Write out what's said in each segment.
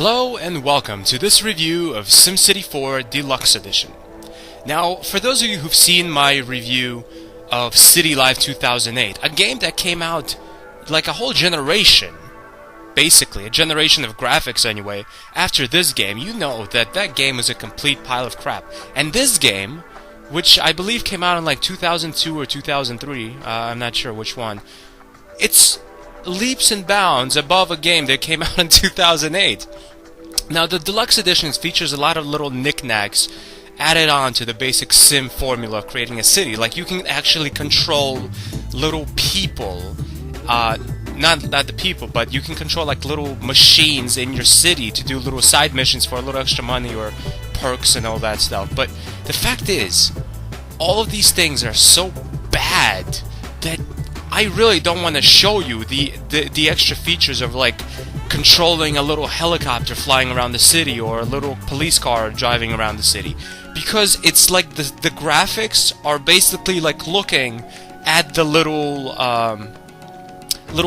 Hello and welcome to this review of SimCity 4 Deluxe Edition. Now, for those of you who've seen my review of City Life 2008, a game that came out like a whole generation, basically, a generation of graphics anyway, after this game, you know that that game was a complete pile of crap. And this game, which I believe came out in like 2002 or 2003, I'm not sure which one, it's leaps and bounds above a game that came out in 2008. Now, the Deluxe Edition features a lot of little knickknacks added on to the basic sim formula of creating a city. Like, you can actually control little people, not the people, but you can control like little machines in your city to do little side missions for a little extra money or perks and all that stuff. But the fact is, all of these things are so bad that I really don't want to show you the extra features of like controlling a little helicopter flying around the city or a little police car driving around the city, because it's like the graphics are basically like looking at the little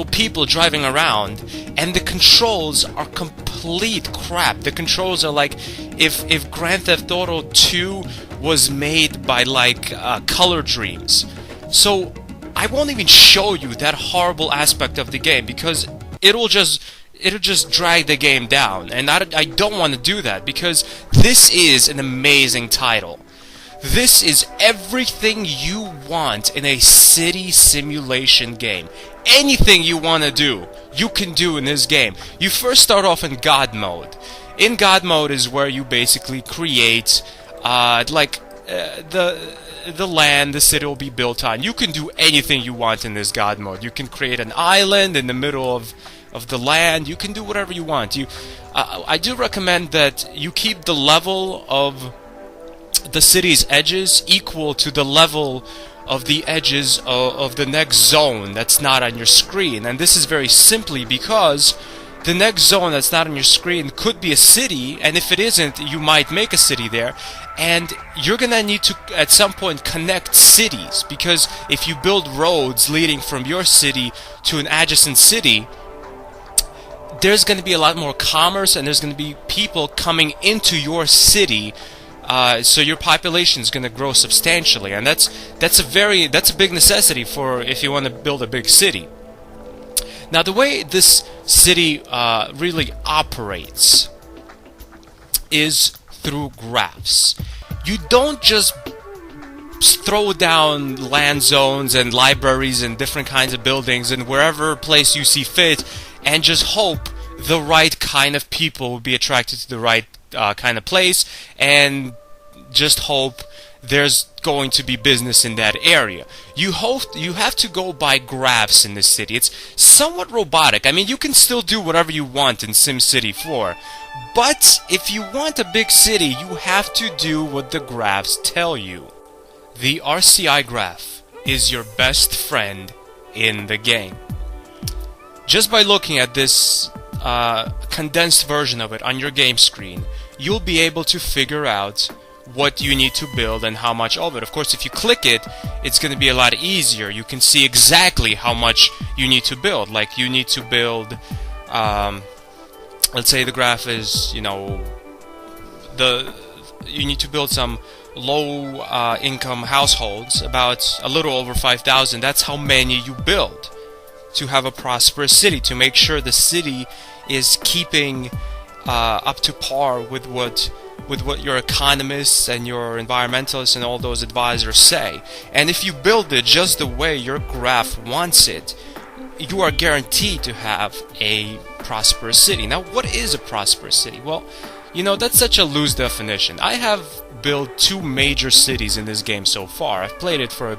people driving around, and the controls are complete crap. The controls are like if Grand Theft Auto 2 was made by like Color Dreams. So I won't even show you that horrible aspect of the game because it'll just drag the game down, and I don't want to do that because this is an amazing title. This is everything you want in a city simulation game. Anything you want to do, you can do in this game. You first start off in God mode. In God mode is where you basically create the land the city will be built on. You can do anything you want in this God mode. You can create an island in the middle of the land. You can do whatever you want. I do recommend that you keep the level of the city's edges equal to the level of the edges of the next zone that's not on your screen. And this is very simply because the next zone that's not on your screen could be a city, and if it isn't, you might make a city there. And you're gonna need to, at some point, connect cities, because if you build roads leading from your city to an adjacent city, there's gonna be a lot more commerce, and there's gonna be people coming into your city, so your population is gonna grow substantially, and that's a big necessity for if you want to build a big city. Now, the way this city really operates is through graphs. You don't just throw down land zones and libraries and different kinds of buildings in wherever place you see fit and just hope the right kind of people will be attracted to the right kind of place, and just hope there's going to be business in that area. You have to go by graphs in this city. It's somewhat robotic. I mean, you can still do whatever you want in SimCity 4, but if you want a big city, you have to do what the graphs tell you. The RCI graph is your best friend in the game. Just by looking at this condensed version of it on your game screen, you'll be able to figure out what you need to build and how much of it. Of course, if you click it, it's going to be a lot easier. You can see exactly how much you need to build. Like, you need to build, let's say the graph is, you need to build some low income households, about a little over 5,000. That's how many you build to have a prosperous city, to make sure the city is keeping up to par with what your economists and your environmentalists and all those advisors say. And if you build it just the way your graph wants it, you are guaranteed to have a prosperous city. Now, what is a prosperous city? Well, that's such a loose definition. I have built 2 major cities in this game so far. I've played it for a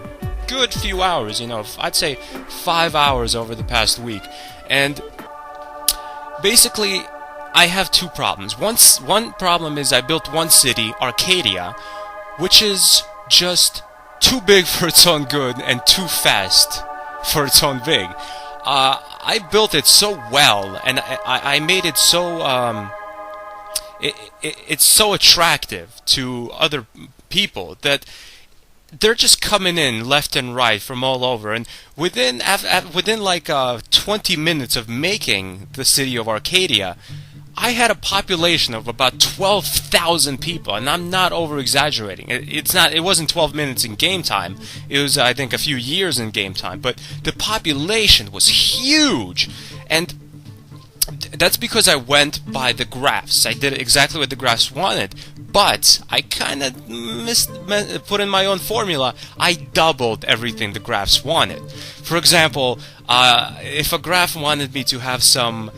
good few hours, I'd say 5 hours over the past week. And basically, I have 2 problems. One problem is I built one city, Arcadia, which is just too big for its own good and too fast for its own big. I built it so well, and I made it so it's so attractive to other people that they're just coming in left and right from all over, and within like 20 minutes of making the city of Arcadia, I had a population of about 12,000 people, and I'm not over-exaggerating. It wasn't 12 minutes in game time. It was, I think, a few years in game time. But the population was huge, and that's because I went by the graphs. I did exactly what the graphs wanted, but I kind of put in my own formula. I doubled everything the graphs wanted. For example, if a graph wanted me to have some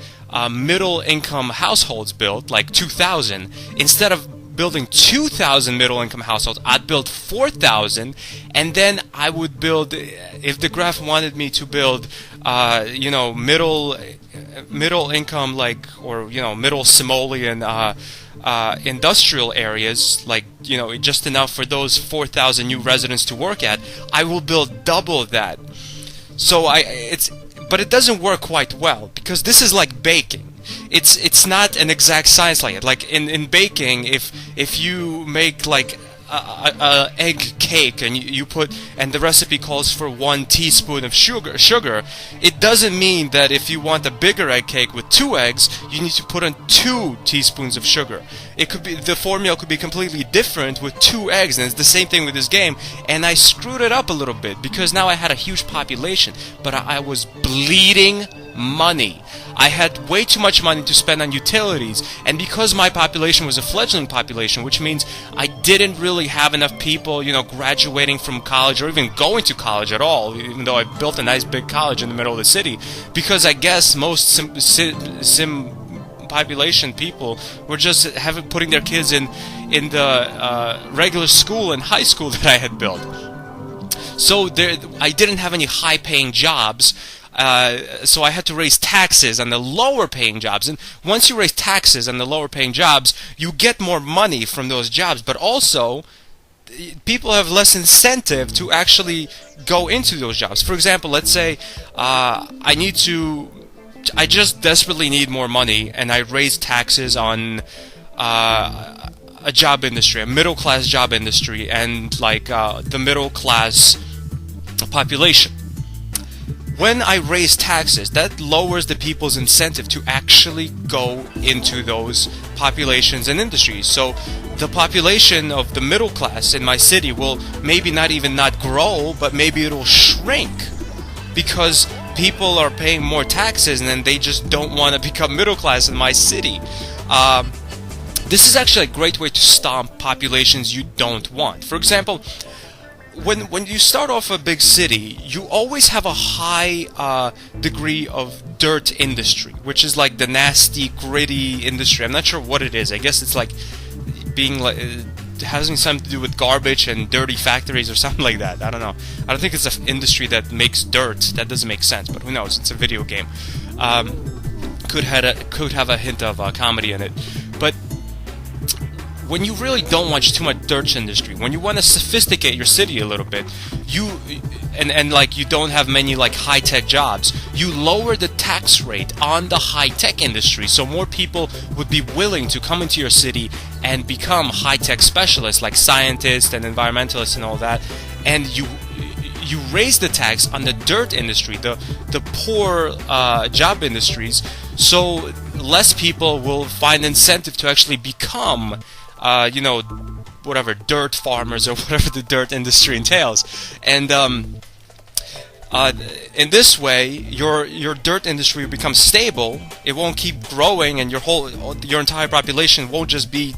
middle-income households built, like 2,000, instead of building 2,000 middle-income households, I'd build 4,000, and then I would build, if the graph wanted me to build, middle income, like, or, middle simoleon industrial areas, like, just enough for those 4,000 new residents to work at, I will build double that. So but it doesn't work quite well, because this is like baking. It's not an exact science like it. Like in baking, if you make like a egg cake and and the recipe calls for 1 teaspoon of sugar, it doesn't mean that if you want a bigger egg cake with 2 eggs, you need to put in 2 teaspoons of sugar. The formula could be completely different with 2 eggs, and it's the same thing with this game. And I screwed it up a little bit because now I had a huge population, but I was bleeding money. I had way too much money to spend on utilities, and because my population was a fledgling population, which means I didn't really have enough people, graduating from college or even going to college at all, even though I built a nice big college in the middle of the city, because I guess most sim population people were just putting their kids in the regular school and high school that I had built. So I didn't have any high-paying jobs. So I had to raise taxes on the lower paying jobs, and once you raise taxes on the lower paying jobs, you get more money from those jobs, but also people have less incentive to actually go into those jobs. For example, let's say I just desperately need more money, and I raise taxes on a job industry, a middle class job industry, and like the middle class population. When I raise taxes, that lowers the people's incentive to actually go into those populations and industries. So the population of the middle class in my city will maybe not grow, but maybe it'll shrink because people are paying more taxes and then they just don't want to become middle class in my city. This is actually a great way to stomp populations you don't want. For example, when you start off a big city, you always have a high degree of dirt industry, which is like the nasty, gritty industry. I'm not sure what it is. I guess it's like being like having something to do with garbage and dirty factories or something like that. I don't know. I don't think it's an industry that makes dirt. That doesn't make sense. But who knows? It's a video game. Could have a hint of comedy in it. But when you really don't want too much dirt industry, when you want to sophisticate your city a little bit, and like you don't have many like high-tech jobs, you lower the tax rate on the high-tech industry, so more people would be willing to come into your city and become high-tech specialists like scientists and environmentalists and all that, and you raise the tax on the dirt industry, the poor job industries, so less people will find incentive to actually become whatever, dirt farmers or whatever the dirt industry entails. And in this way, your dirt industry will become stable. It won't keep growing, and your entire population won't just be,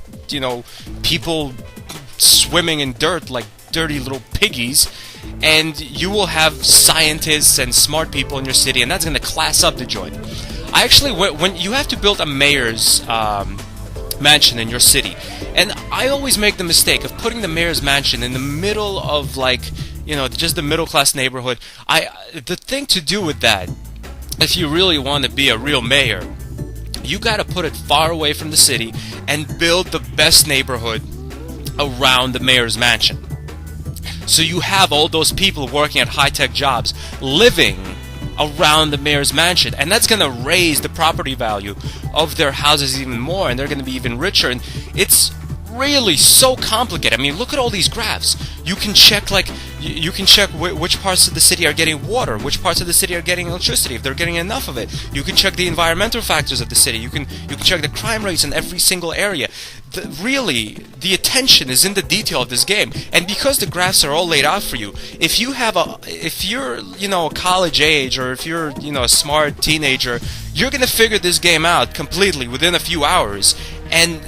people swimming in dirt like dirty little piggies. And you will have scientists and smart people in your city, and that's going to class up the joint. When you have to build a mayor's mansion in your city, and I always make the mistake of putting the mayor's mansion in the middle of just the middle class neighborhood. The thing to do with that, if you really want to be a real mayor, you got to put it far away from the city and build the best neighborhood around the mayor's mansion. So you have all those people working at high-tech jobs living around the mayor's mansion, and that's going to raise the property value of their houses even more, and they're going to be even richer. And it's really so complicated. I mean, look at all these graphs. You can check, like, You can check which parts of the city are getting water, which parts of the city are getting electricity, if they're getting enough of it. You can check the environmental factors of the city. You can check the crime rates in every single area. Really, the attention is in the detail of this game, and because the graphs are all laid out for you, if you're a college age, or if you're a smart teenager, you're gonna figure this game out completely within a few hours. And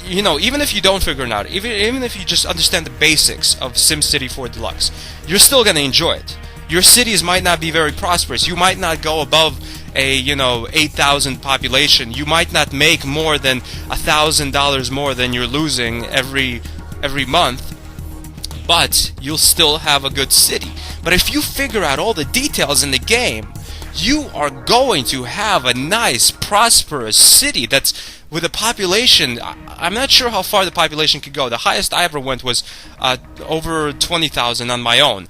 even if you don't figure it out, even if you just understand the basics of SimCity 4 Deluxe, you're still gonna enjoy it. Your cities might not be very prosperous. You might not go above a 8,000 population. You might not make more than $1,000 more than you're losing every month, but you'll still have a good city. But if you figure out all the details in the game, you are going to have a nice, prosperous city that's with a population. I'm not sure how far the population could go. The highest I ever went was over 20,000 on my own.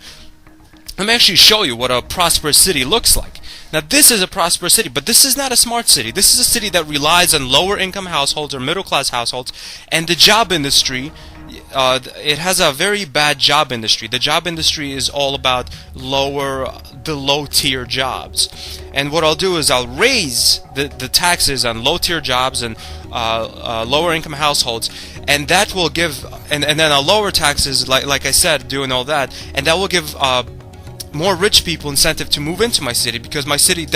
Let me actually show you what a prosperous city looks like. Now, this is a prosperous city, but this is not a smart city. This is a city that relies on lower income households or middle class households, and the job industry, it has a very bad job industry. The job industry is all about the low tier jobs. And what I'll do is I'll raise the taxes on low tier jobs and lower income households, and that will give, and then I'll lower taxes, like I said, doing all that, and that will give more rich people incentive to move into my city, because my city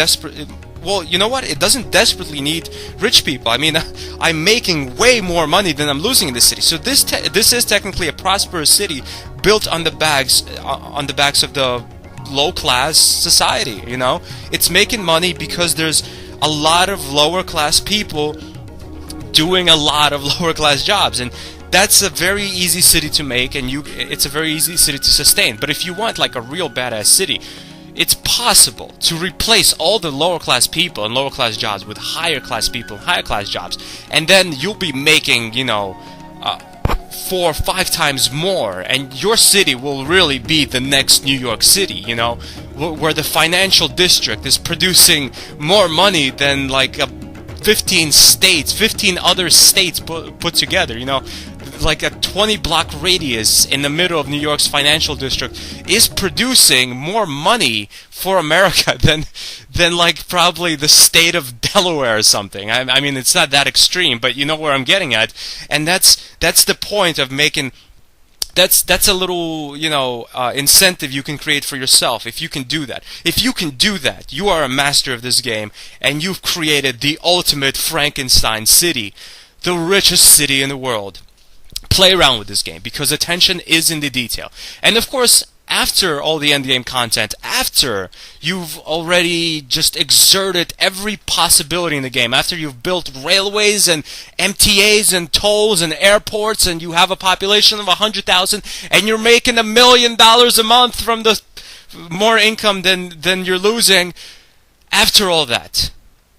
well, you know what? It doesn't desperately need rich people. I mean, I'm making way more money than I'm losing in this city. So this is technically a prosperous city built on the backs of the low class society. It's making money because there's a lot of lower class people doing a lot of lower class jobs, and that's a very easy city to make, and it's a very easy city to sustain. But if you want like a real badass city, it's possible to replace all the lower class people and lower class jobs with higher class people and higher class jobs, and then you'll be making 4 or 5 times more, and your city will really be the next New York City, where the financial district is producing more money than like 15 other states put together. Like a 20-block radius in the middle of New York's financial district is producing more money for America than like probably the state of Delaware or something. I mean, it's not that extreme, but you know where I'm getting at, and that's the point of making. That's a little incentive you can create for yourself if you can do that. If you can do that, you are a master of this game, and you've created the ultimate Frankenstein city, the richest city in the world. Play around with this game, because attention is in the detail. And of course, after all the endgame content, after you've already just exerted every possibility in the game, after you've built railways and MTAs and tolls and airports, and you have a population of 100,000, and you're making $1 million a month from the more income than you're losing, after all that,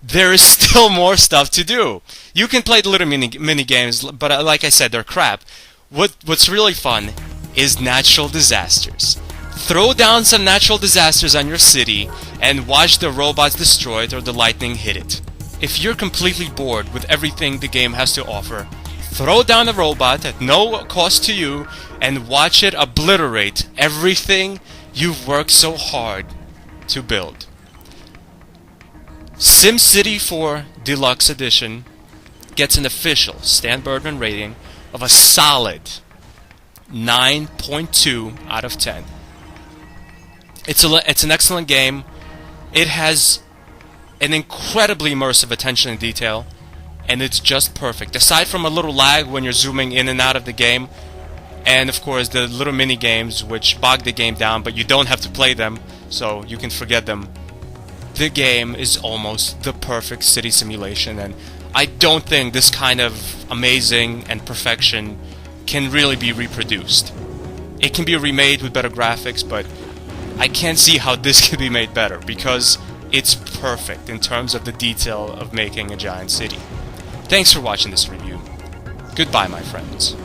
there is still more stuff to do. You can play the little mini games, but like I said, they're crap. What's really fun is natural disasters. Throw down some natural disasters on your city and watch the robots destroy it or the lightning hit it. If you're completely bored with everything the game has to offer, throw down a robot at no cost to you and watch it obliterate everything you've worked so hard to build. SimCity 4 Deluxe Edition gets an official Stanburdman rating of a solid 9.2 out of 10. It's an excellent game. It has an incredibly immersive attention to detail, and it's just perfect. Aside from a little lag when you're zooming in and out of the game, and of course the little mini games which bog the game down, but you don't have to play them, so you can forget them. The game is almost the perfect city simulation, and I don't think this kind of amazing and perfection can really be reproduced. It can be remade with better graphics, but I can't see how this can be made better, because it's perfect in terms of the detail of making a giant city. Thanks for watching this review. Goodbye, my friends.